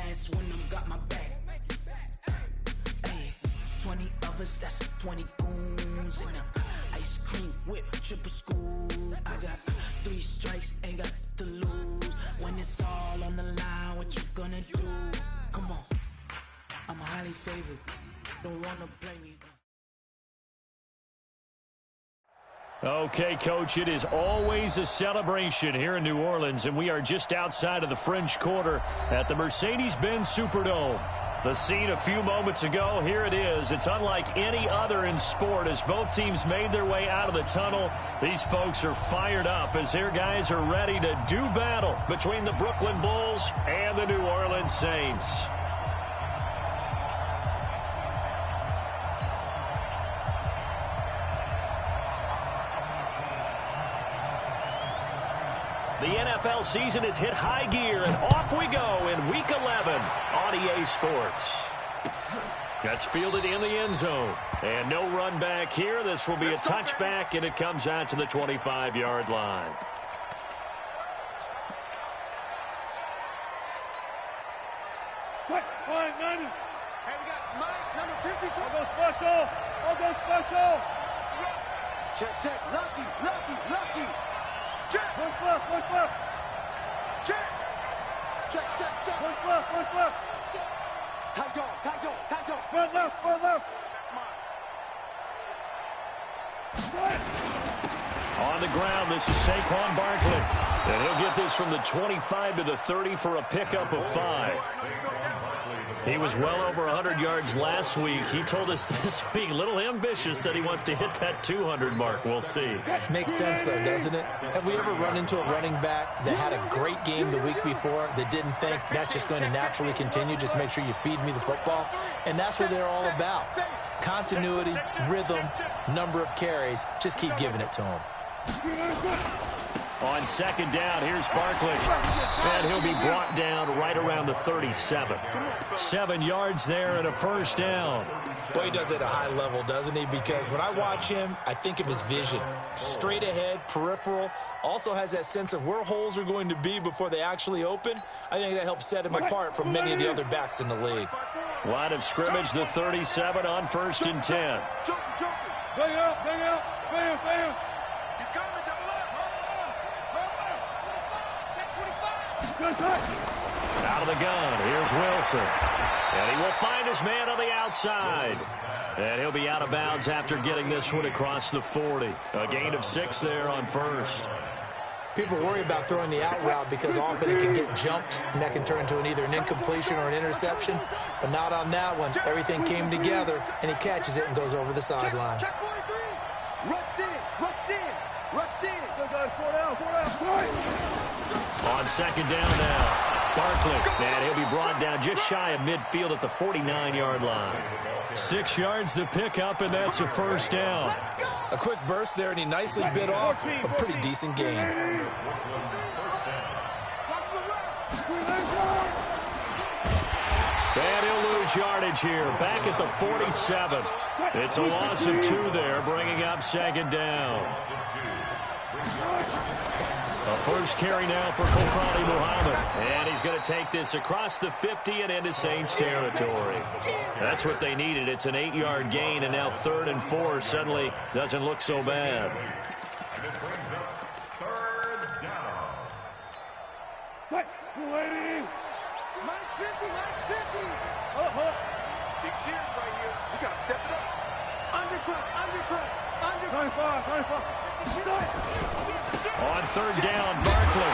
last when I'm got my back. Hey, 20 of us, that's 20 goons. And ice cream whip, triple scoop. I got 3 strikes, ain't got to lose. When it's all on the line, what you gonna do? Come on, I'm highly favored. Don't wanna blame me. Okay, Coach, it is always a celebration here in New Orleans, and we are just outside of the French Quarter at the Mercedes-Benz Superdome. The scene a few moments ago, here it is. It's unlike any other in sport as both teams made their way out of the tunnel. These folks are fired up as their guys are ready to do battle between the Brooklyn Bulls and the New Orleans Saints. The NFL season has hit high gear, and off we go in Week 11 on EA Sports. That's fielded in the end zone. And no run back here. This will be a touchback, and it comes out to the 25-yard line. Hey, we got Mike, number 52. I'll go special. I'll go special. Check. Lucky. Check. One flip. Check. One flip. Tight go. Run left. On the ground, this is Saquon Barkley. And he'll get this from the 25 to the 30 for a pickup of 5. He was well over 100 yards last week. He told us this week, a little ambitious, said he wants to hit that 200 mark. We'll see. Makes sense, though, doesn't it? Have we ever run into a running back that had a great game the week before that didn't think that's just going to naturally continue? Just make sure you feed me the football. And that's what they're all about. Continuity, rhythm, number of carries. Just keep giving it to him. On second down, here's Barkley. And he'll be brought down right around the 37. 7 yards there and a first down. Boy, he does it at a high level, doesn't he? Because when I watch him, I think of his vision. Straight ahead, peripheral. Also has that sense of where holes are going to be before they actually open. I think that helps set him apart from many of the other backs in the league. Line of scrimmage, the 37 on 1st and 10. Bang out. Out of the gun, here's Wilson. And he will find his man on the outside. And he'll be out of bounds after getting this one across the 40. A gain of 6 there on 1st. People worry about throwing the out route because often it can get jumped, and that can turn into either an incompletion or an interception. But not on that one. Everything came together, and he catches it and goes over the sideline. Check 43. Rush in. Go, guys, 4 down. On second down now, Barkley. And he'll be brought down just shy of midfield at the 49-yard line. 6 yards the pickup, and that's a first down. A quick burst there, and he nicely bit off a pretty decent gain. And he'll lose yardage here, back at the 47. It's a loss of 2 there, bringing up second down. A first carry now for Kofrani Muhammad. And he's going to take this across the 50 and into Saints territory. That's what they needed. It's an 8-yard gain, and now 3rd and 4 suddenly doesn't look so bad. Mike's 50. Big series right here. We got to step it up. Undercut. 95. On 3rd down, Barkley.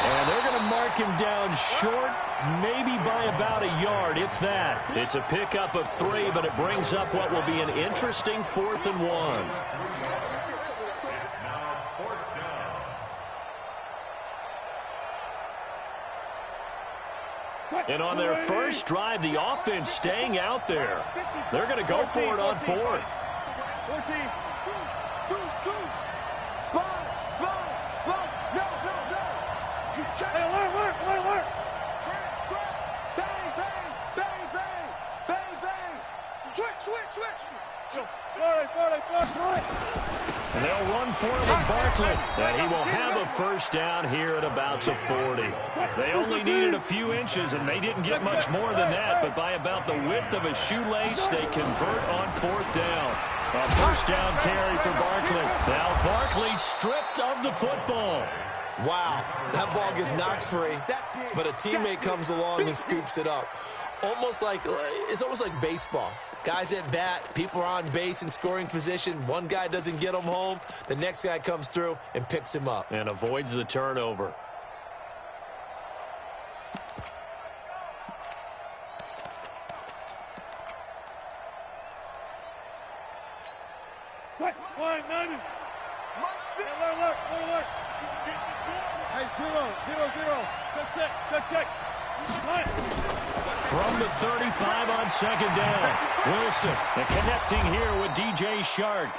And they're going to mark him down short, maybe by about a yard, if that. It's a pickup of 3, but it brings up what will be an interesting 4th and 1. And on their first drive, the offense staying out there. They're going to go for it on 4th. 14. Alert. Switch. And they'll run for it with Barkley. And he will have a first down here at about the 40. They only needed a few inches, and they didn't get much more than that, but by about the width of a shoelace, they convert on fourth down. A first down carry for Barkley. Now Barkley stripped of the football. Wow, that ball gets knocked free, but a teammate comes along and scoops it up. It's almost like baseball. Guys at bat, people are on base in scoring position. One guy doesn't get him home. The next guy comes through and picks him up. And avoids the turnover. Hey, 0. Check. From the 35 on second down. Wilson connecting here with DJ Shark.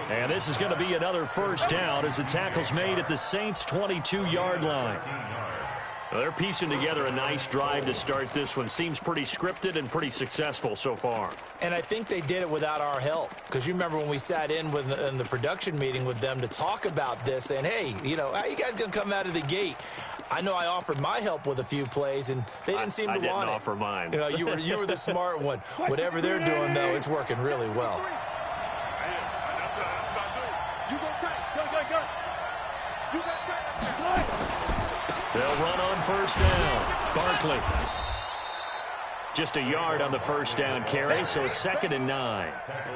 And this is going to be another first down as the tackle's made at the Saints' 22-yard line. Well, they're piecing together a nice drive to start this one. Seems pretty scripted and pretty successful so far. And I think they did it without our help. Because you remember when we sat in the production meeting with them to talk about this, and hey, how you guys going to come out of the gate? I know I offered my help with a few plays, and they didn't seem to want it. I didn't offer mine. You were the smart one. Whatever they're doing, though, it's working really well. They'll run on first down. Barkley. Just a yard on the first down carry, so it's 2nd and 9.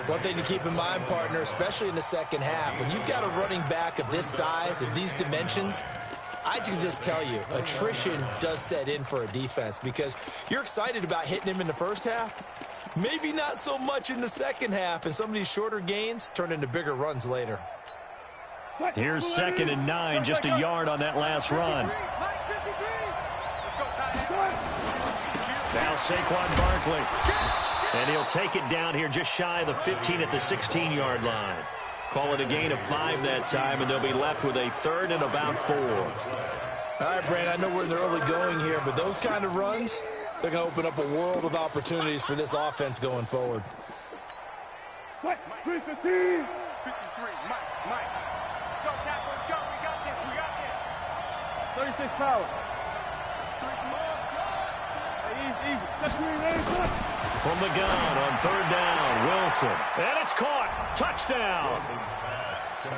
One thing to keep in mind, partner, especially in the second half, when you've got a running back of this size, of these dimensions, I can just tell you, attrition does set in for a defense because you're excited about hitting him in the first half. Maybe not so much in the second half, and some of these shorter gains turn into bigger runs later. Here's 2nd and 9, just a yard on that last run. Now Saquon Barkley. And he'll take it down here just shy of the 15 at the 16-yard line. Call it a gain of 5 that time, and they'll be left with a 3rd and about 4. All right, Brandon, I know we're in the early going here, but those kind of runs, they're going to open up a world of opportunities for this offense going forward. 315. 53, Mike. Go, Tackle, let's go. We got this. 36 power. From the gun on 3rd down, Wilson. And it's caught. Touchdown.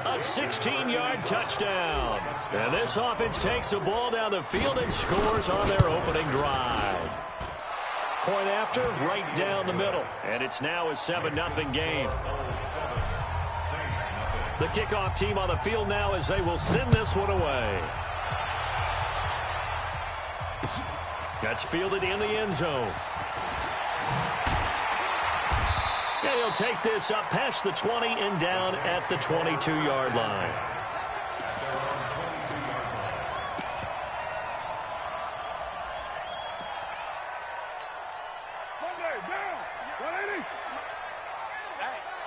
A 16-yard touchdown. And this offense takes the ball down the field and scores on their opening drive. Point after, right down the middle. And it's now a 7-0 game. The kickoff team on the field now as they will send this one away. That's fielded in the end zone. And he'll take this up past the 20 and down at the 22-yard line.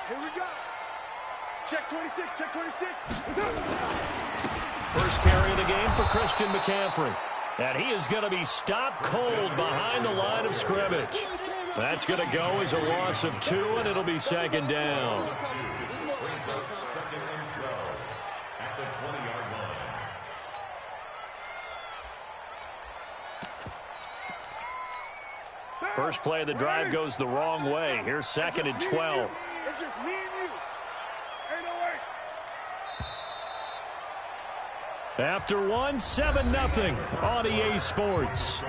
Here we go. Check 26, check 26. First carry of the game for Christian McCaffrey. And he is going to be stopped cold behind the line of scrimmage. That's going to go as a loss of 2, and it'll be 2nd down. First play of the drive goes the wrong way. Here's 2nd and 12. It's just me and you. Ain't no way. After 1, 7-0 on EA Sports.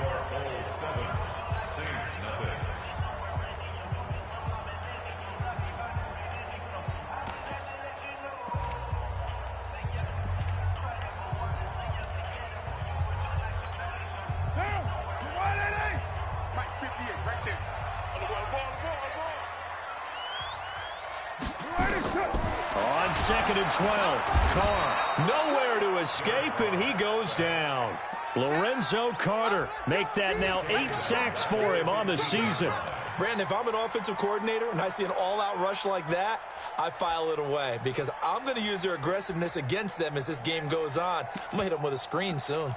On 2nd and 12, Carr nowhere to escape, and he goes down. Lorenzo Carter make that now 8 sacks for him on the season. Brandon, if I'm an offensive coordinator and I see an all-out rush like that, I file it away because I'm going to use their aggressiveness against them as this game goes on. I'm going to hit them with a screen soon.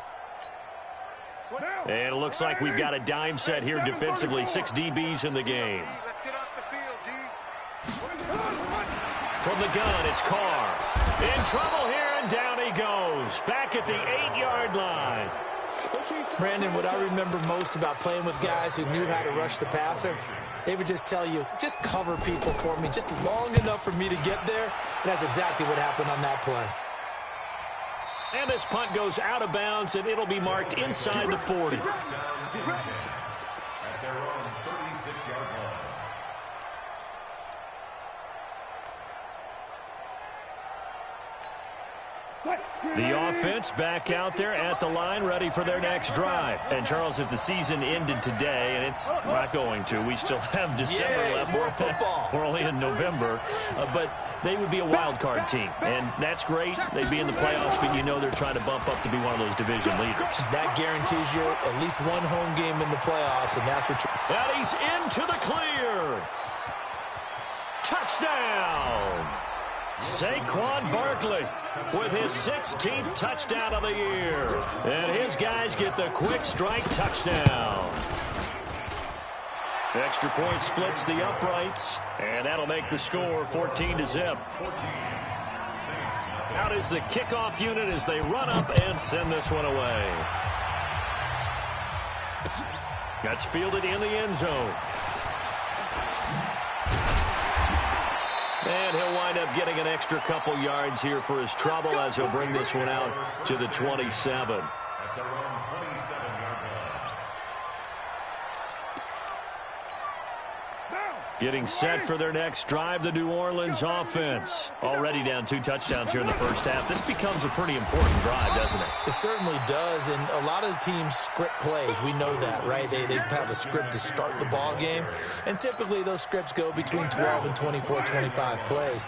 And it looks like we've got a dime set here defensively. 6 DBs in the game. Let's get off the field, D. From the gun, it's Carr. In trouble here, And down he goes, back at the 8-yard line. Brandon, what I remember most about playing with guys who knew how to rush the passer, they would just tell you, just cover people for me, just long enough for me to get there. And that's exactly what happened on that play. And this punt goes out of bounds, and it'll be marked inside the 40. At their own 36-yard line. The offense back out there at the line, ready for their next drive. And, Charles, if the season ended today, and it's not going to, we still have December left. More football. We're only in November. But they would be a wild card team, and that's great. They'd be in the playoffs, but you know they're trying to bump up to be one of those division leaders. That guarantees you at least one home game in the playoffs, and that's what you're... And he's into the clear. Touchdown. Saquon Barkley with his 16th touchdown of the year. And his guys get the quick strike touchdown. Extra point splits the uprights, and that'll make the score 14-0. Out is the kickoff unit as they run up and send this one away. That's fielded in the end zone. And he'll wind up getting an extra couple yards here for his trouble as he'll bring this one out to the 27. At their own 27-yard line. Getting set for their next drive, the New Orleans offense. Already down 2 touchdowns here in the first half. This becomes a pretty important drive, doesn't it? It certainly does, and a lot of the teams script plays. We know that, right? They have a script to start the ball game, and typically those scripts go between 12 and 24, 25 plays.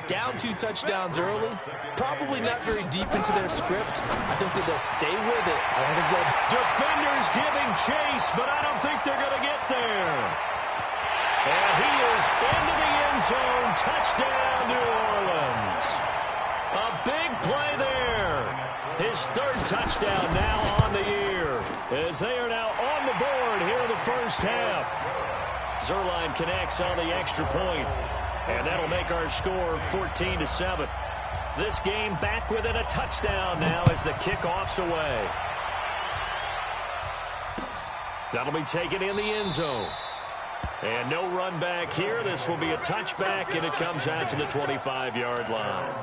Down 2 touchdowns early, probably not very deep into their script. I think that they'll stay with it. I don't think they'll... Defenders giving chase, but I don't think they're going to get there. And he is into the end zone. Touchdown, New Orleans. A big play there. His 3rd touchdown now on the year, as they are now on the board here in the first half. Zerline connects on the extra point, and that'll make our score 14-7. This game back within a touchdown now as the kickoff's away. That'll be taken in the end zone. And no run back here. This will be a touchback, and it comes out to the 25-yard line.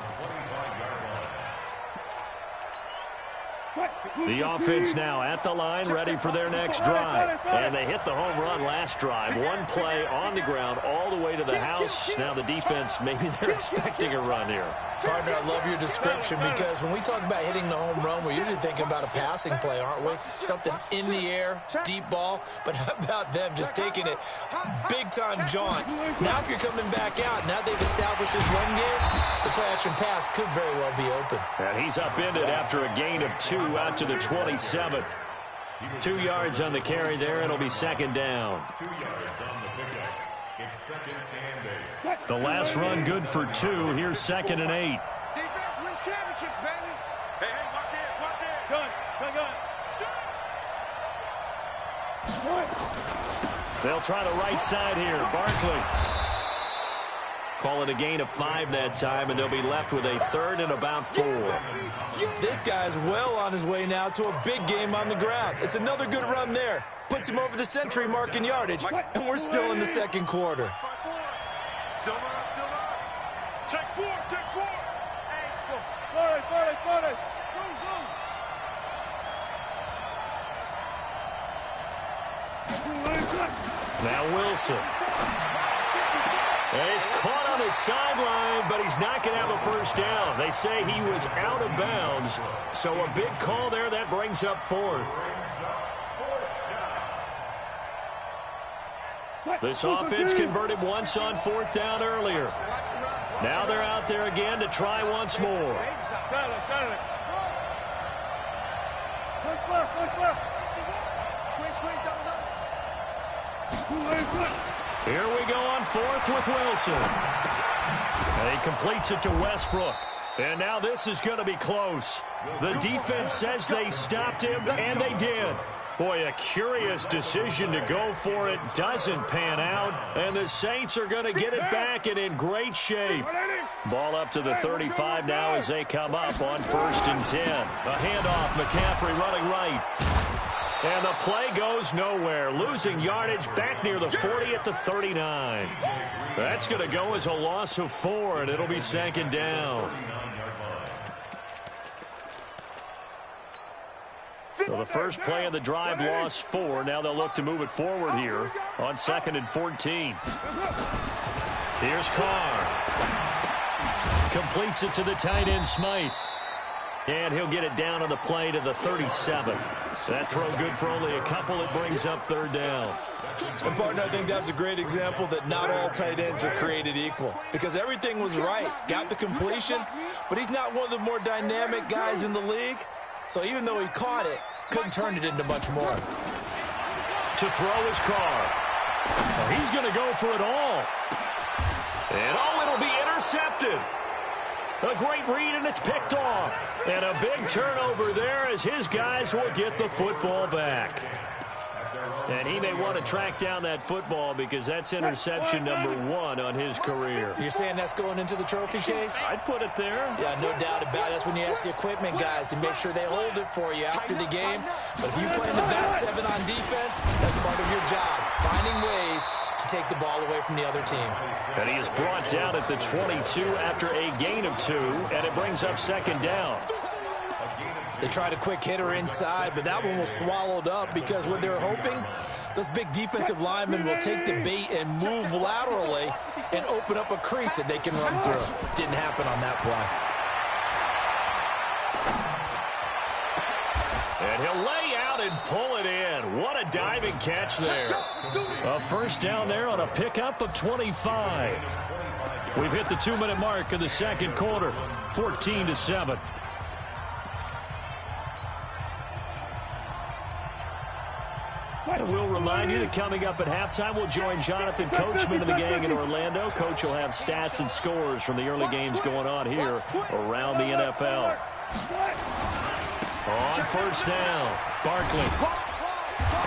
The offense now at the line, ready for their next drive. And they hit the home run last drive. One play on the ground all the way to the house. Now the defense, maybe they're expecting a run here. Partner, I love your description, because when we talk about hitting the home run, we're usually thinking about a passing play, aren't we? Something in the air, deep ball. But how about them just taking it big-time jaunt? Now if you're coming back out, now they've established this run game, the play-action pass could very well be open. And he's upended after a gain of 2 out to the 27. 2 yards on the carry there. It'll be 2nd down. 2 yards on the pickup. It's 2nd and 8. The last run good for 2. Here's 2nd and 8. Defense wins championships, baby. Hey, watch it, watch it. Gun. They'll try the right side here. Barkley. Call it a gain of 5 that time, and they'll be left with a 3rd and about 4. This guy's well on his way now to a big game on the ground. It's another good run there. Puts him over the century mark in yardage, and we're still in the 2nd quarter. Silver. Check 4. Hey, go. Now Wilson. And he's caught on his sideline, but he's not going to have a first down. They say he was out of bounds, so a big call there. That brings up 4th. This offense converted once on 4th down earlier. Now they're out there again to try once more. Here we go on 4th with Wilson. And he completes it to Westbrook. And now this is going to be close. The defense says they stopped him, and they did. Boy, a curious decision to go for it. Doesn't pan out. And the Saints are going to get it back and in great shape. Ball up to the 35 now as they come up on 1st and 10. A handoff, McCaffrey running right. And the play goes nowhere. Losing yardage back near the 40 at the 39. That's going to go as a loss of 4, and it'll be 2nd down. So the first play of the drive lost 4. Now they'll look to move it forward here on 2nd and 14. Here's Carr. Completes it to the tight end, Smythe. And he'll get it down on the play to the 37. That throw good for only a couple. It brings up 3rd down. And, partner, I think that's a great example that not all tight ends are created equal. Because everything was right. Got the completion, but he's not one of the more dynamic guys in the league. So even though he caught it, couldn't turn it into much more. To throw his Carr. He's going to go for it all. And, it'll be intercepted. A great read, and it's picked off. And a big turnover there as his guys will get the football back. And he may want to track down that football because that's interception number 1 on his career. You're saying that's going into the trophy case? I'd put it there. Yeah, no doubt about it. That's when you ask the equipment guys to make sure they hold it for you after the game. But if you play in the back 7 on defense, that's part of your job, finding ways to take the ball away from the other team. And he is brought down at the 22 after a gain of 2, and it brings up 2nd down. They tried a quick hitter inside, but that one was swallowed up because what they're hoping, those big defensive linemen will take the bait and move laterally and open up a crease that they can run through. Didn't happen on that play. And he'll lay out and pull it in. What a diving catch there. A 1st down there on a pickup of 25. We've hit the 2-minute mark of the 2nd quarter, 14-7. I will remind you that coming up at halftime, we'll join Jonathan Coachman of the gang in Orlando. Coach will have stats and scores from the early games going on here around the NFL. On 1st down, Barkley.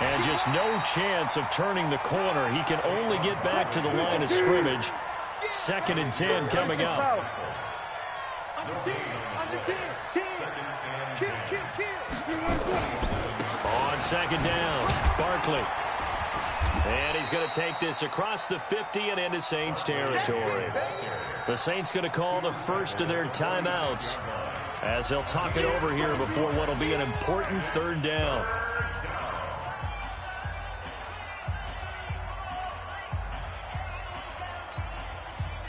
And just no chance of turning the corner. He can only get back to the line of scrimmage. 2nd and 10 coming up. On 2nd down, Barkley. And he's going to take this across the 50 and into Saints territory. The Saints going to call the first of their timeouts as they'll talk it over here before what will be an important 3rd down.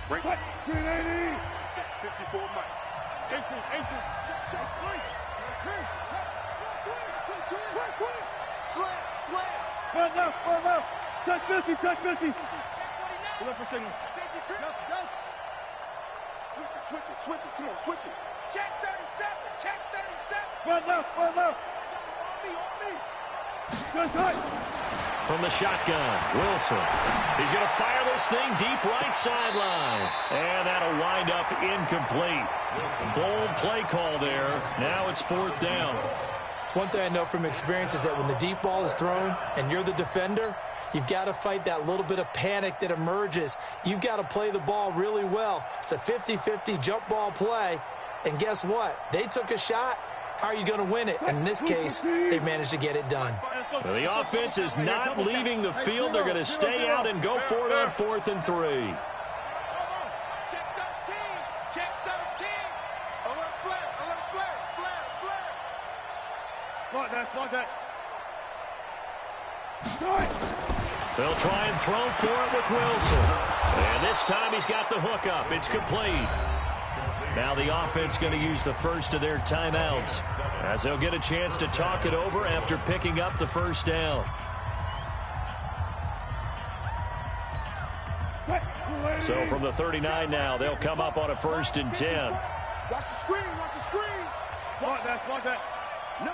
Break. 54 Mike. Ankle. Slam. One left. Touch 50. Left for signal. Switch it. Come on, switch it. Check 37. One left. On me. Good touch. From the shotgun, Wilson. He's going to fire this thing deep right sideline. And that'll wind up incomplete. Bold play call there. Now it's 4th down. One thing I know from experience is that when the deep ball is thrown and you're the defender, you've got to fight that little bit of panic that emerges. You've got to play the ball really well. It's a 50-50 jump ball play. And guess what? They took a shot. How are you going to win it? And in this case, they managed to get it done. Well, the offense is not leaving the field. They're going to stay out and go for it on 4th and 3. Check 13. Alert flare. Block that. They'll try and throw for it with Wilson. And this time he's got the hook up. It's complete. Now the offense going to use the first of their timeouts as they'll get a chance to talk it over after picking up the 1st down. So from the 39 now, they'll come up on a 1st and 10. Watch the screen. Block that. No.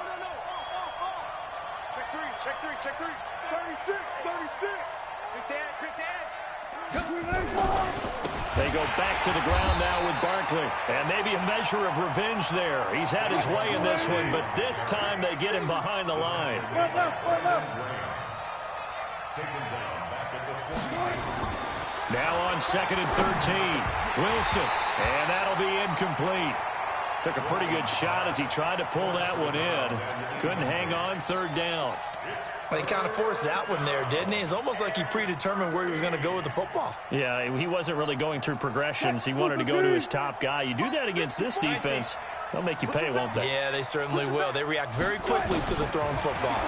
Check three. 36. Quick edge. They go back to the ground now with Barkley. And maybe a measure of revenge there. He's had his way in this one, but this time they get him behind the line. One left. Taken down back at the 40. Now on 2nd and 13. Wilson. And that'll be incomplete. Took a pretty good shot as he tried to pull that one in. Couldn't hang on 3rd down. But he kind of forced that one there, didn't he? It's almost like he predetermined where he was going to go with the football. Yeah, he wasn't really going through progressions. He wanted to go to his top guy. You do that against this defense, they'll make you pay, won't they? Yeah, they certainly will. They react very quickly to the thrown football.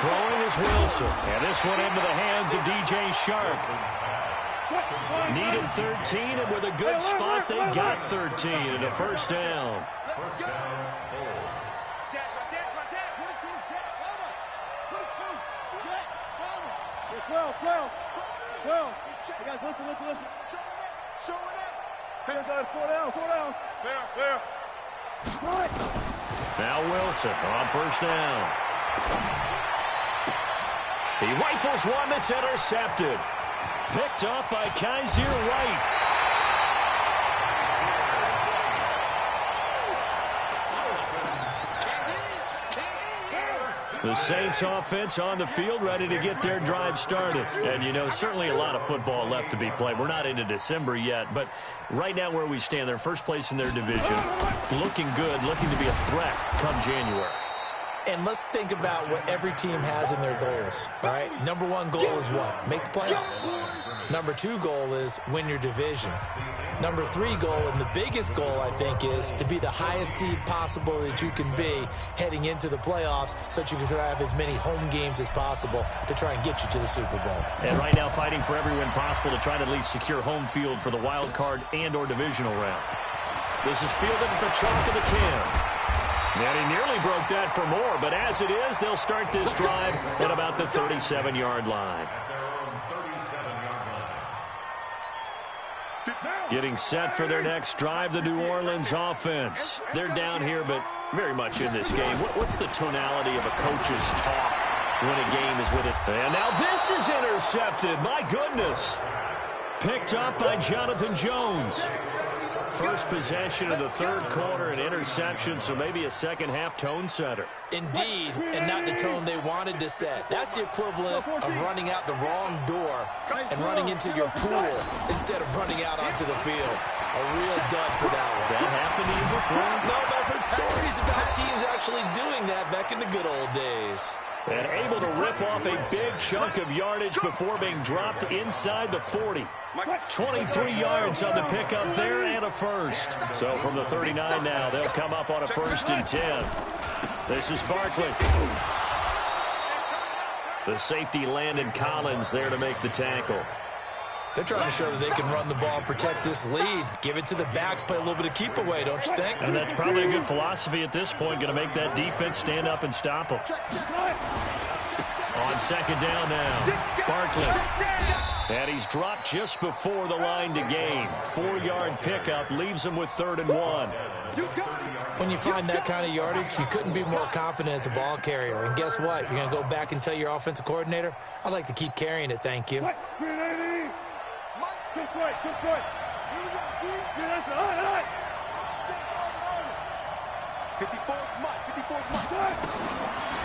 Throwing is Wilson. And this one into the hands of DJ Shark. Needed 13, and with a good spot, they got 13 and a 1st down. First down, Well, you guys listen. Show it up. 4 down. Fair. Now Wilson on 1st down. He rifles one that's intercepted. Picked off by Kaiser White. The Saints offense on the field, ready to get their drive started. And, you know, certainly a lot of football left to be played. We're not into December yet, but right now where we stand, they're first place in their division. Looking good, looking to be a threat come January. And let's think about what every team has in their goals, all right? Number 1 goal is what? Make the playoffs. Number 2 goal is win your division. Number 3 goal, and the biggest goal, I think, is to be the highest seed possible that you can be heading into the playoffs so that you can have as many home games as possible to try and get you to the Super Bowl. And right now fighting for every win possible to try to at least secure home field for the wild card and or divisional round. This is fielded at the chalk of the 10. And he nearly broke that for more, but as it is, they'll start this drive at about the 37-yard line. Getting set for their next drive, the New Orleans offense. They're down here, but very much in this game. What's the tonality of a coach's talk when a game is with it? And now this is intercepted. My goodness. Picked up by Jonathan Jones. First possession of the 3rd quarter, an interception, so maybe a second-half tone setter. Indeed, and not the tone they wanted to set. That's the equivalent of running out the wrong door and running into your pool instead of running out onto the field. A real dud for that one. Has that happened to you before? No, but I've heard stories about teams actually doing that back in the good old days. And able to rip off a big chunk of yardage before being dropped inside the 40. 23 yards on the pickup there and a first. So from the 39 now, they'll come up on a 1st and 10. This is Barkley. The safety Landon Collins there to make the tackle. They're trying to show that they can run the ball and protect this lead. Give it to the backs, play a little bit of keep away, don't you think? And that's probably a good philosophy at this point, going to make that defense stand up and stop them. On 2nd down now, Barkley. And he's dropped just before the line to gain. 4-yard pickup leaves him with 3rd and 1. When you find that kind of yardage, you couldn't be more confident as a ball carrier. And guess what? You're going to go back and tell your offensive coordinator, I'd like to keep carrying it, thank you.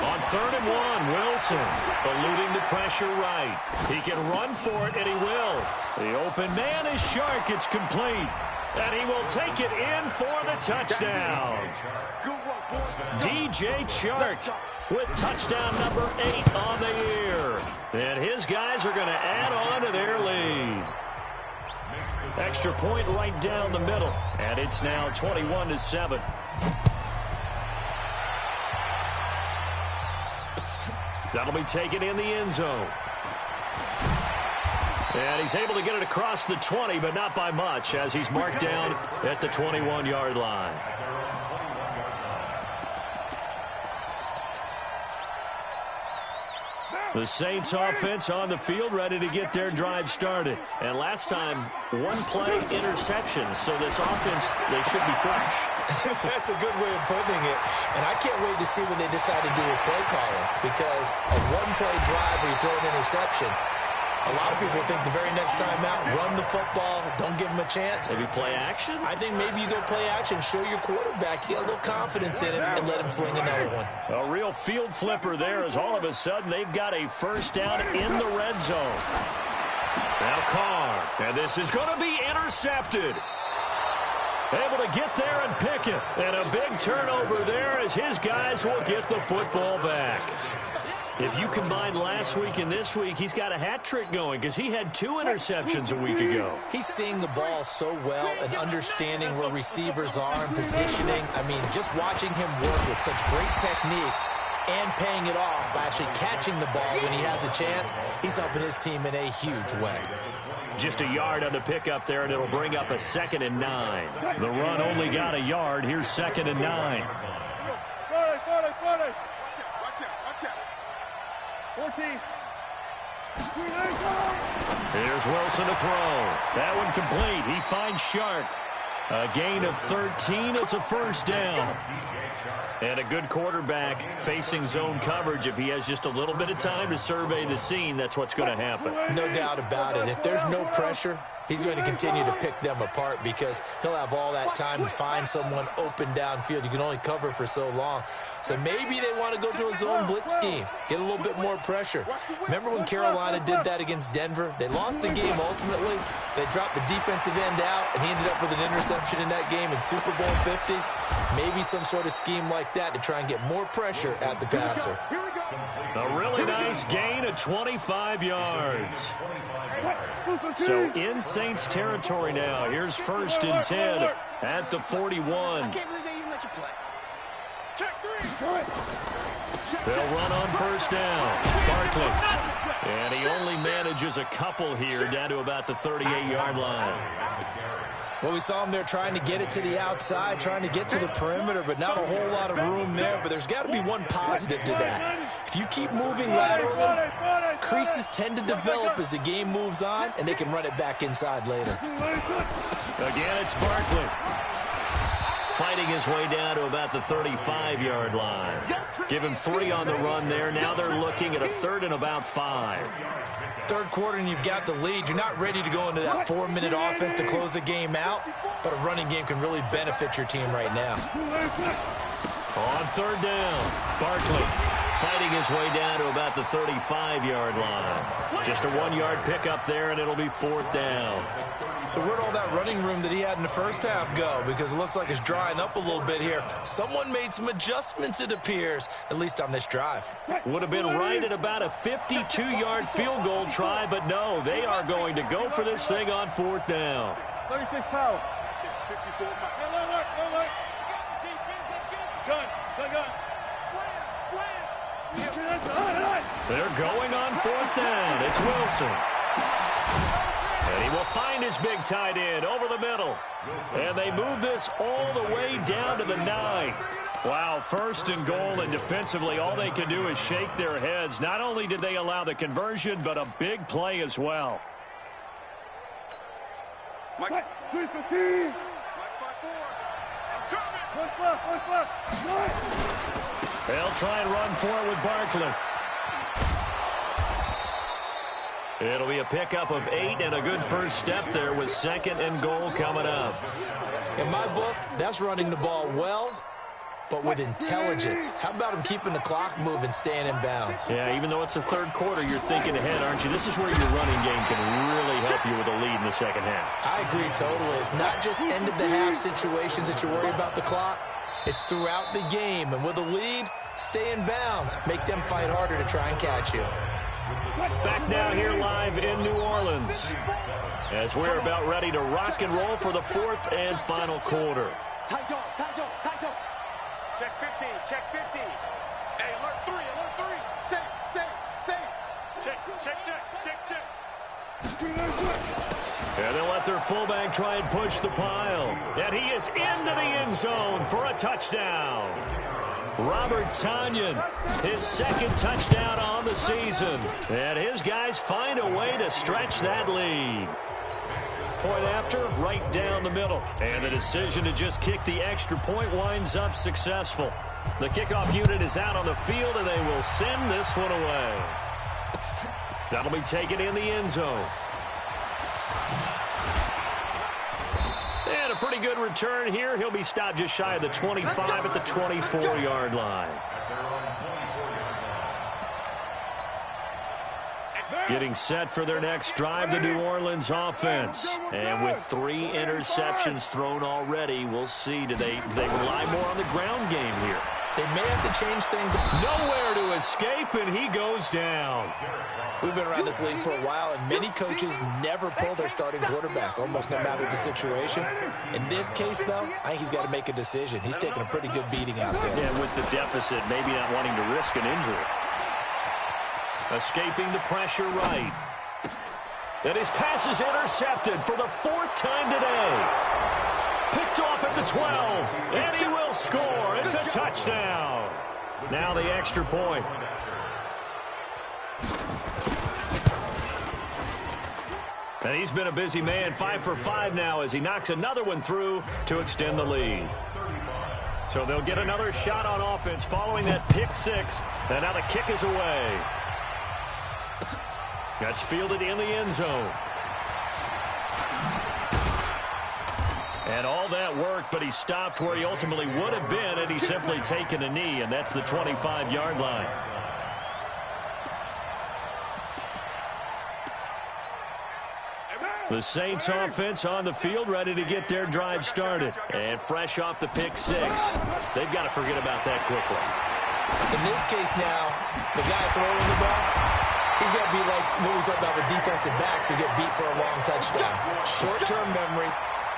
On 3rd and 1, Wilson eluding the pressure right. He can run for it, and he will. The open man is Shark. It's complete. And he will take it in for the touchdown. DJ Shark with touchdown number 8 on the year. And his guys are going to add on to their lead. Extra point right down the middle. And it's now 21-7. That'll be taken in the end zone. And he's able to get it across the 20, but not by much, as he's marked down at the 21-yard line. The Saints offense on the field, ready to get their drive started. And last time, 1-play interception, so this offense, they should be fresh. That's a good way of putting it. And I can't wait to see what they decide to do with play calling, because a 1-play drive where you throw an interception, a lot of people think the very next time out, run the football, don't give them a chance. Maybe play action? I think maybe you go play action, show your quarterback, you get a little confidence in him, and let him fling another one. A real field flipper there, as all of a sudden they've got a first down in the red zone. Now Carr, and this is going to be intercepted. Able to get there and pick it. And a big turnover there as his guys will get the football back. If you combine last week and this week, he's got a hat trick going because he had 2 interceptions a week ago. He's seeing the ball so well and understanding where receivers are and positioning. I mean, just watching him work with such great technique and paying it off by actually catching the ball when he has a chance, he's helping his team in a huge way. Just a yard on the pickup there, and it'll bring up a 2nd and 9. The run only got a yard. Here's 2nd and 9. 14. Here's Wilson to throw. That one complete. He finds Shark. A gain of 13. It's a first down. And a good quarterback facing zone coverage. If he has just a little bit of time to survey the scene, that's what's going to happen. No doubt about it. If there's no pressure, he's going to continue to pick them apart because he'll have all that time to find someone open downfield. You can only cover for so long. So maybe they want to go to a zone blitz scheme, get a little bit more pressure. Remember when Carolina did that against Denver? They lost the game ultimately. They dropped the defensive end out, and he ended up with an interception in that game in Super Bowl 50. Maybe some sort of scheme like that to try and get more pressure at the passer. A really nice gain of 25 yards. So in Saints territory now. Here's 1st and 10 at the 41. I can't believe they even let you play. Check 3. They'll run on 1st down. Barkley. And he only manages a couple here down to about the 38-yard line. Well, we saw him there trying to get it to the outside, trying to get to the perimeter, but not a whole lot of room there. But there's got to be one positive to that. If you keep moving laterally, creases tend to develop as the game moves on, and they can run it back inside later. Again, it's Barkley. Fighting his way down to about the 35-yard line. Give him 3 on the run there. Now they're looking at a 3rd and about 5. Third quarter and you've got the lead. You're not ready to go into that 4-minute offense to close the game out, but a running game can really benefit your team right now. On 3rd down, Barkley fighting his way down to about the 35-yard line. Just a 1-yard pickup there, and it'll be 4th down. So where'd all that running room that he had in the first half go? Because it looks like it's drying up a little bit here. Someone made some adjustments, it appears, at least on this drive. Would have been right at about a 52-yard field goal try, but no, they are going to go for this thing on 4th down. 36 power. 54 Gun. Slam. They're going on 4th down. It's Wilson. And he will find his big tight end over the middle. And they move this all the way down to the 9. Wow, 1st and goal, and defensively all they can do is shake their heads. Not only did they allow the conversion, but a big play as well. Mike 315. Mike 5-4. I'm coming. What's left? They'll try and run for it with Barkley. It'll be a pickup of 8 and a good first step there with 2nd and goal coming up. In my book, that's running the ball well, but with intelligence. How about him keeping the clock moving, staying in bounds? Yeah, even though it's the 3rd quarter, you're thinking ahead, aren't you? This is where your running game can really help you with a lead in the 2nd half. I agree totally. It's not just end-of-the-half situations that you worry about the clock. It's throughout the game. And with a lead, stay in bounds. Make them fight harder to try and catch you. Back now here live in New Orleans as we're about ready to rock and roll for the 4th and final quarter. Tight dog. Check 15. Hey, alert 3. Safe. Check. And they'll let their fullback try and push the pile. And he is into the end zone for a touchdown. Robert Tonyan, his 2nd touchdown on the season. And his guys find a way to stretch that lead. Point after, right down the middle. And the decision to just kick the extra point winds up successful. The kickoff unit is out on the field, and they will send this one away. That'll be taken in the end zone. And a pretty good return here. He'll be stopped just shy of the 25 at the 24-yard line. Getting set for their next drive, the New Orleans offense. And with 3 interceptions thrown already, we'll see. Do they rely more on the ground game here? They may have to change things. Nowhere to escape, and he goes down. We've been around this league for a while, and many coaches never pull their starting quarterback, almost no matter the situation. In this case, though, I think he's got to make a decision. He's taking a pretty good beating out there. And with the deficit, maybe not wanting to risk an injury. Escaping the pressure right. And his pass is intercepted for the 4th time today. Picked off at the 12, and he will score. It's a touchdown. Now the extra point. And he's been a busy man, 5 for 5 now as he knocks another one through to extend the lead. So they'll get another shot on offense following that pick 6, and now the kick is away. That's fielded in the end zone. And all that work, but he stopped where he ultimately would have been, and he's simply taken a knee, and that's the 25-yard line. The Saints offense on the field, ready to get their drive started. And fresh off the pick 6. They've got to forget about that quickly. In this case now, the guy throwing the ball, he's got to be like what we talked about with defensive backs who get beat for a long touchdown. Short-term memory,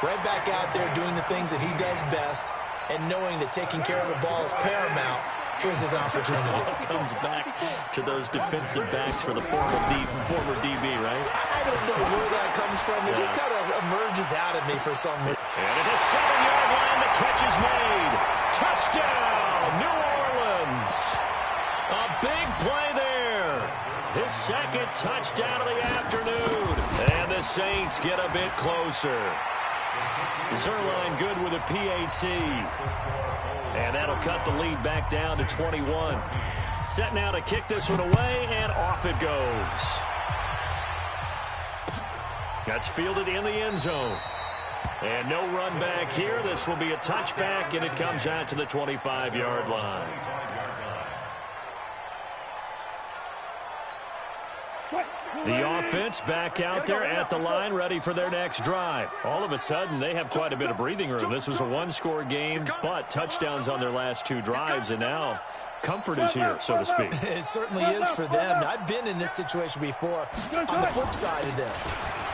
right back out there doing the things that he does best, and knowing that taking care of the ball is paramount. Here's his opportunity. Comes back to those defensive backs for the former DB, right? I don't know where that comes from. It just kind of emerges out of me for some reason. And at the 7-yard line, the catch is made. Touchdown, New Orleans. A big play there. His 2nd touchdown of the afternoon. And the Saints get a bit closer. Zerline good with a PAT. And that'll cut the lead back down to 21. Set now to kick this one away, and off it goes. That's fielded in the end zone. And no run back here. This will be a touchback, and it comes out to the 25-yard line. The offense back out there at the line, ready for their next drive. All of a sudden, they have quite a bit of breathing room. This was a 1-score game, but touchdowns on their last 2 drives, and now comfort is here, so to speak. It certainly is for them. I've been in this situation before on the flip side of this.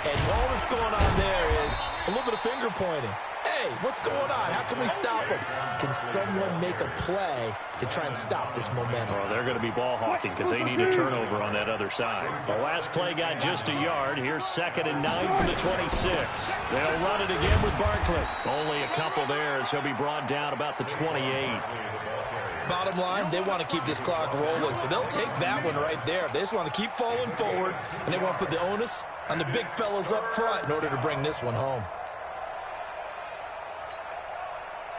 And all that's going on there is a little bit of finger pointing. Hey, what's going on? How can we stop them? Can someone make a play to try and stop this momentum? Well, they're going to be ball hawking because they need a turnover on that other side. The last play got just a yard. Here's 2nd and 9 from the 26. They'll run it again with Barkley. Only a couple there, so he'll be brought down about the 28. Bottom line, they want to keep this clock rolling, so they'll take that one right there. They just want to keep falling forward, and they want to put the onus on the big fellas up front in order to bring this one home.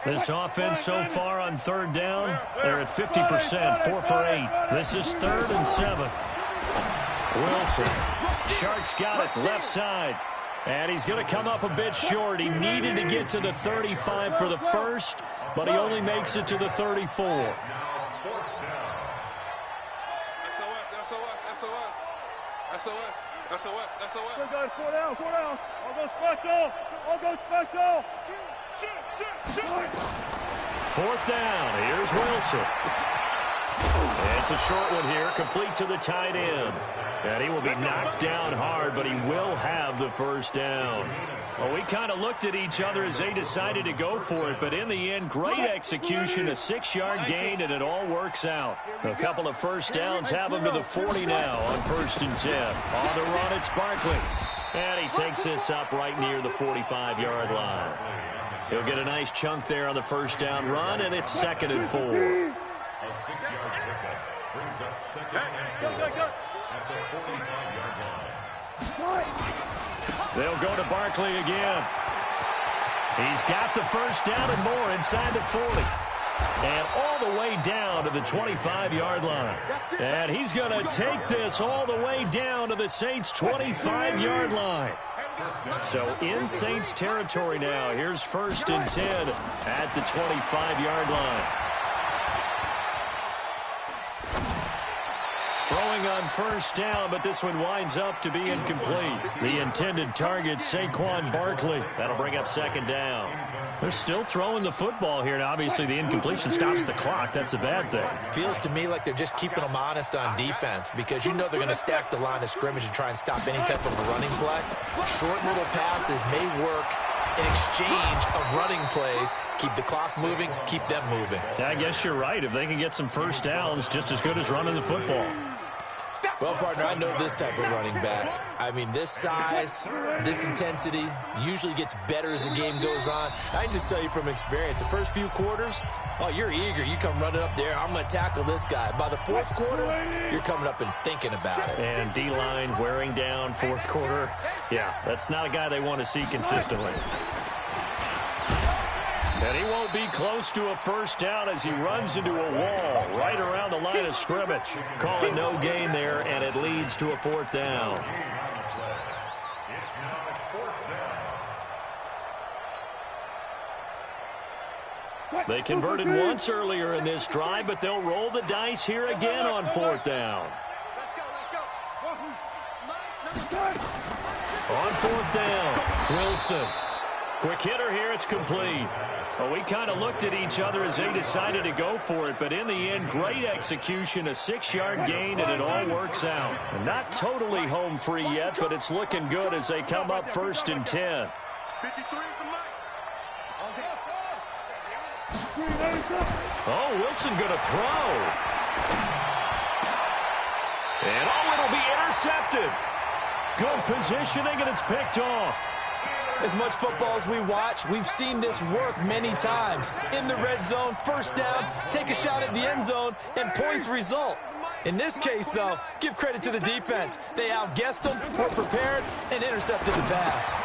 This offense so far on 3rd down, they're at 50%, 4 for 8. This is 3rd and 7. Wilson. Sharks got it, left side. And he's going to come up a bit short. He needed to get to the 35 for the first, but he only makes it to the 34. SOS. Good guys, 4 down. All go special. Shoot. 4th down. Here's Wilson. It's a short one here, complete to the tight end. And he will be knocked down hard, but he will have the first down. Well, we kind of looked at each other as they decided to go for it, but in the end, great execution, a 6-yard gain, and it all works out. A couple of first downs have him to the 40 now on 1st and 10. On the run, it's Barkley. And he takes this up right near the 45-yard line. He'll get a nice chunk there on the first down run, and it's 2nd and 4. A 6-yard pickup brings up 2nd and 4 at the 45-yard line. They'll go to Barkley again. He's got the first down and more inside the 40. And all the way down to the 25-yard line. And he's going to take this all the way down to the Saints' 25-yard line. So in Saints territory now. Here's 1st and 10 at the 25-yard line. Throwing throwing on first down, but this one winds up to be incomplete. The intended target, Saquon Barkley. That'll bring up second down. They're still throwing the football here. Now, obviously, the incompletion stops the clock. That's a bad thing. Feels to me like they're just keeping them honest on defense because you know they're going to stack the line of scrimmage and try and stop any type of a running play. Short little passes may work in exchange of running plays. Keep the clock moving, keep them moving. I guess you're right. If they can get some first downs, just as good as running the football. Well, partner, I know this type of running back. I mean, this size, this intensity usually gets better as the game goes on. I can just tell you from experience, the first few quarters, oh, you're eager. You come running up there, I'm going to tackle this guy. By the fourth quarter, you're coming up and thinking about it. And D-line wearing down fourth quarter. Yeah, that's not a guy they want to see consistently. And he won't be close to a first down as he runs into a wall right around the line of scrimmage. Calling no gain there, and it leads to a fourth down. They converted once earlier in this drive, but they'll roll the dice here again on fourth down. On fourth down, Wilson. Quick hitter here, it's complete. Well, we kind of looked at each other as they decided to go for it, but in the end, great execution, a 6-yard gain, and it all works out. Not totally home free yet, but it's looking good as they come up 1st and 10. Oh, Wilson going to throw. And oh, it'll be intercepted. Good positioning, and it's picked off. As much football as we watch, we've seen this work many times. In the red zone, first down, take a shot at the end zone, and points result. In this case, though, give credit to the defense. They outguessed them, were prepared, and intercepted the pass.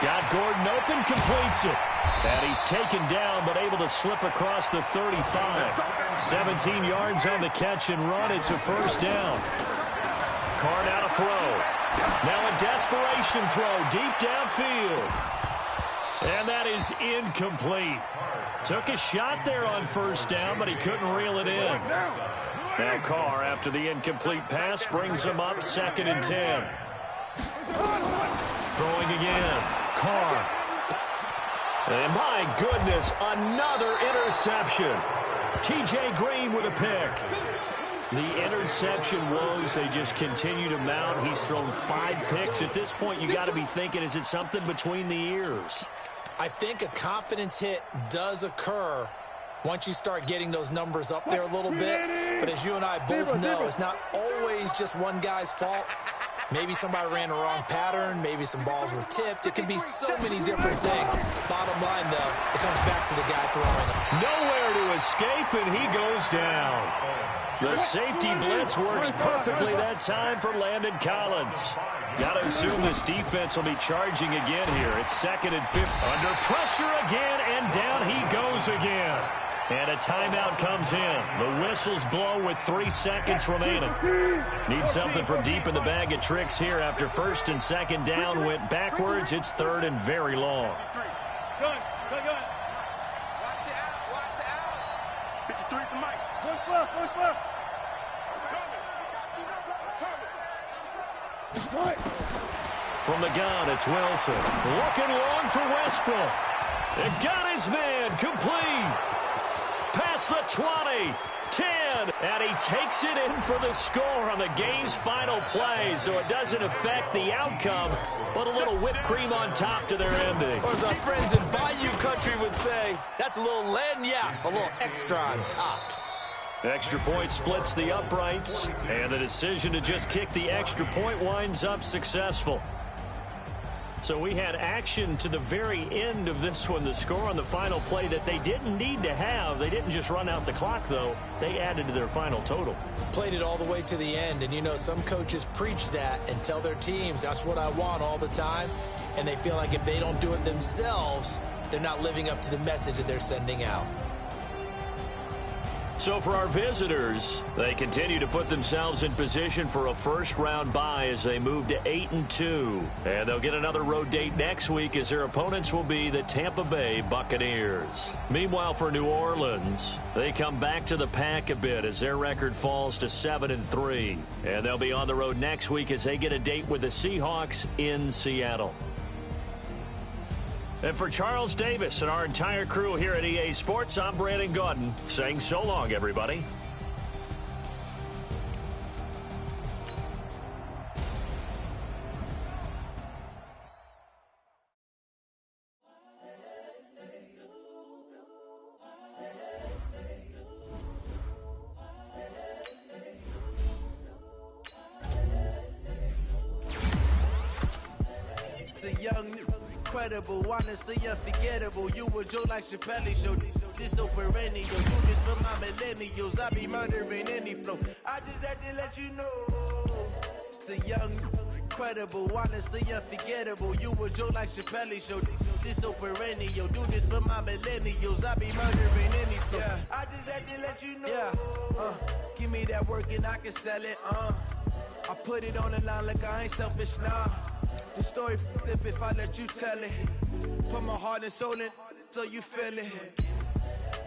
Got Gordon open, completes it. And he's taken down, but able to slip across the 35. 17 yards on the catch and run. It's a first down. Carr now to throw. Now a desperation throw deep downfield. And that is incomplete. Took a shot there on first down, but he couldn't reel it in. Now Carr, after the incomplete pass, brings him up 2nd and 10. Throwing again. Carr. And my goodness, another interception. T.J. Green with a pick. The interception woes, they just continue to mount. He's thrown 5 picks. At this point, you got to be thinking, is it something between the ears? I think a confidence hit does occur once you start getting those numbers up there a little bit. But as you and I both know, it's not always just one guy's fault. Maybe somebody ran the wrong pattern. Maybe some balls were tipped. It could be so many different things. Bottom line, though, it comes back to the guy throwing it. Nowhere to escape, and he goes down. The safety blitz works perfectly that time for Landon Collins. Got to assume this defense will be charging again here. It's 2nd and 5. Under pressure again, and down he goes again. And a timeout comes in. The whistles blow with 3 seconds remaining. Need something from deep in the bag of tricks here after 1st and 2nd down went backwards. It's 3rd and very long. Gun. Watch the out. 53 is the mic. Look left. From the gun, it's Wilson. Looking long for Westbrook. It got his man complete. Past the 20, 10, and he takes it in for the score on the game's final play, so it doesn't affect the outcome, but a little whipped cream on top to their ending. Or as our friends in Bayou Country would say, that's a little lagniappe, a little extra on top. Extra point splits the uprights, and the decision to just kick the extra point winds up successful. So we had action to the very end of this one, the score on the final play that they didn't need to have. They didn't just run out the clock, though. They added to their final total. Played it all the way to the end, and you know some coaches preach that and tell their teams, that's what I want all the time, and they feel like if they don't do it themselves, they're not living up to the message that they're sending out. So for our visitors, they continue to put themselves in position for a first-round bye as they move to 8-2. And they'll get another road date next week as their opponents will be the Tampa Bay Buccaneers. Meanwhile, for New Orleans, they come back to the pack a bit as their record falls to 7-3. And they'll be on the road next week as they get a date with the Seahawks in Seattle. And for Charles Davis and our entire crew here at EA Sports, I'm Brandon Gaudin saying so long, everybody. The young, incredible, honestly unforgettable. You were Joe like Chappelle show. This so perennial. Do this for my millennials. I be murdering any flow. I just had to let you know. It's the young, incredible, honestly unforgettable. You were Joe like Chappelle show. This so perennial. Do this for my millennials. I be murdering any flow. Yeah. I just had to let you know. Yeah. Give me that work and I can sell it. I put it on the line like I ain't selfish, nah. The story flip if I let you tell it. Put my heart and soul in so you feel it.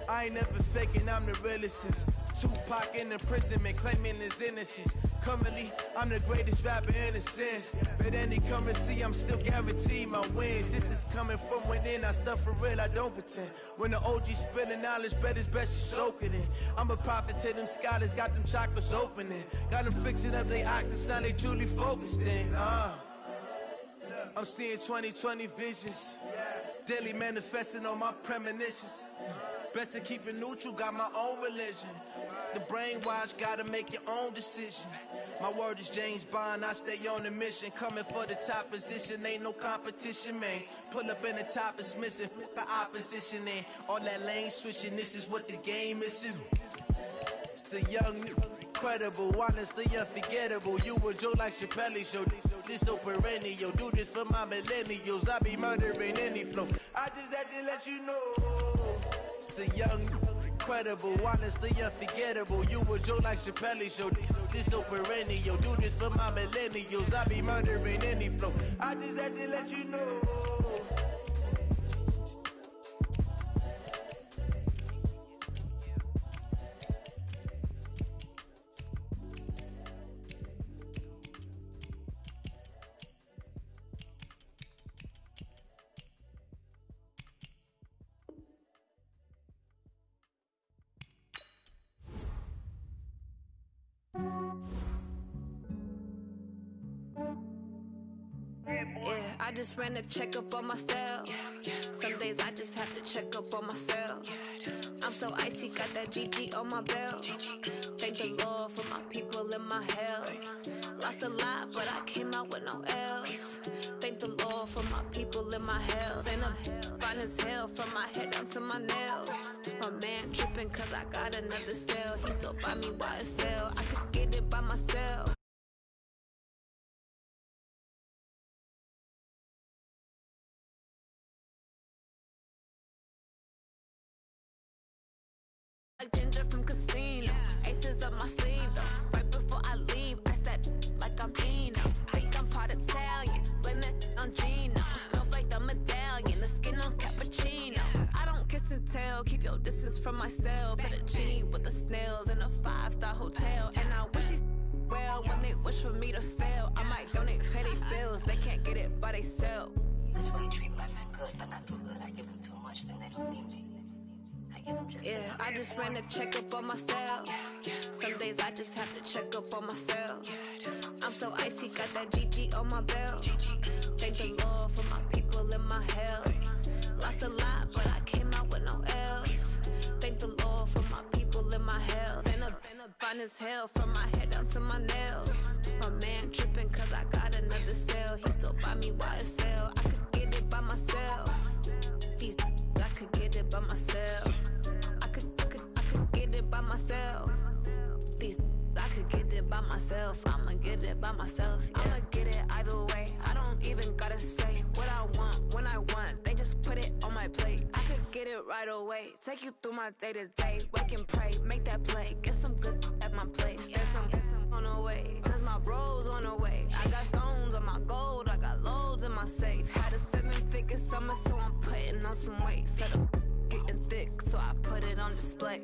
I ain't never faking, I'm the realest since Tupac in imprisonment, claiming his innocence. Currently, I'm the greatest rapper in a sense. But any currency, I'm still guaranteed my wins. This is coming from within, I stuff for real, I don't pretend. When the OG spilling knowledge, bet it's best you soak it in. I'm a prophet to them scholars, got them chakras opening. Got them fixing up they octaves, now they truly focused in. I'm seeing 2020 visions, daily manifesting on my premonitions. Best to keep it neutral, got my own religion. The brainwash, gotta make your own decision. My word is James Bond, I stay on a mission. Coming for the top position, ain't no competition, man. Pull up in the top is missing, the opposition in. All that lane switching, this is what the game is. It's the young, incredible, honestly unforgettable. You were Joe like Chappelle show. This so perennial. Do this for my millennials. I be murdering any flow. I just had to let you know. It's the young, incredible, honestly unforgettable. You were Joe like Chappelle show. This so perennial. Do this for my millennials. I be murdering any flow. I just had to let you know. I just ran a checkup on myself. Some days I just have to check up on myself. I'm so icy, got that GG on my belt. Thank the Lord for my people and my health. Lost a lot, but I came out with no else. Thank the Lord for my people and my health. And I'm fine as hell from my head down to my nails. My man tripping cause I got another cell. He still buy me YSL. I could get it by myself. Like ginger from casino, aces up my sleeve though. Right before I leave, I said like I'm Eno. Think I'm part Italian, blame it on Gino. Snowflake the medallion, the skin on cappuccino. I don't kiss and tell, keep your distance from myself. At a genie with the snails in a 5-star hotel. And I wish these well when they wish for me to fail. I might donate petty bills, they can't get it by they self. That's why you treat my men good, but not too good. I give them too much, then they don't need me. I just ran a checkup on myself. Some days I just have to check up on myself. I'm so icy, got that GG on my belt. Thank the Lord for my people and my health. Lost a lot, but I came out with no else. Thank the Lord for my people and my health. And I'm fine as hell from my head down to my nails. My man tripping cause I got another cell. He still buy me YSL. I could get it by myself. I could get it by myself. By myself. I could get it by myself. I'ma get it by myself. Yeah. I'ma get it either way. I don't even gotta say what I want when I want. They just put it on my plate. I could get it it right away. Take you through my day-to-day. Wake and pray, make that play. Get some good at my place. There's some on the way, cause my bro's on the way. I got stones on my gold, I got loads in my safe. Had a 7-figure summer, so I'm putting on some weight. Set up getting thick, so I put it on display.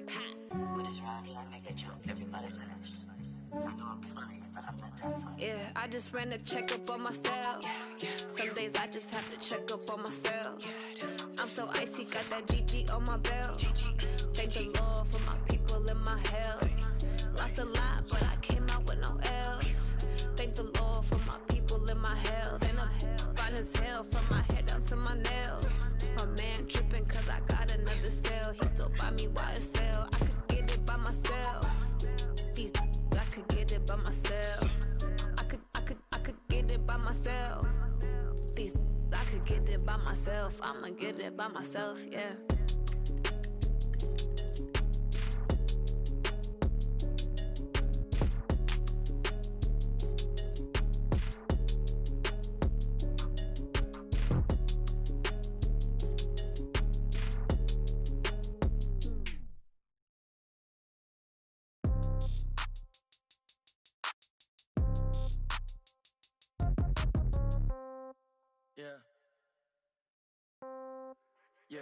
With this round, I make a joke, everybody laughs. I know I'm funny, but I'm not that funny. Yeah, I just ran a checkup on myself. Some days I just have to check up on myself. I'm so icy, got that GG on my belt. Thank the Lord for my people in my health. Lost a lot, but I came out with no else. Thank the Lord for my people in my health. And I'm fine as hell from my head down to my nails. My man tripping cause I got another sale. He still buy me YSL. I could get it by myself. These I could get it by myself. I could get it by myself. These I could get it by myself. I'ma get it by myself, yeah. Yeah,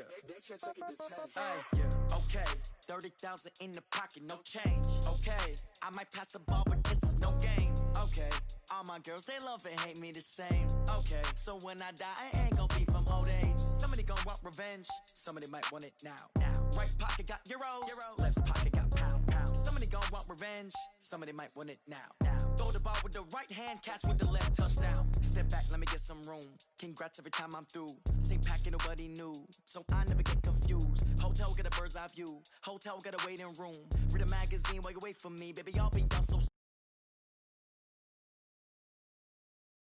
okay, 30,000 in the pocket, no change. Okay, I might pass the ball, but this is no game. Okay, all my girls, they love and hate me the same. Okay, so when I die, I ain't gonna be from old age. Somebody gonna want revenge, somebody might want it now. Right pocket got euros, left pocket got pounds. Somebody gonna want revenge, somebody might want it now. Throw the ball with the right hand, catch with the left, touchdown. Step back, let me get some room. Congrats every time I'm through. Same packet, nobody knew, so I never get confused. Hotel get a bird's eye view, hotel get a waiting room. Read a magazine while you wait for me, baby, I'll be done so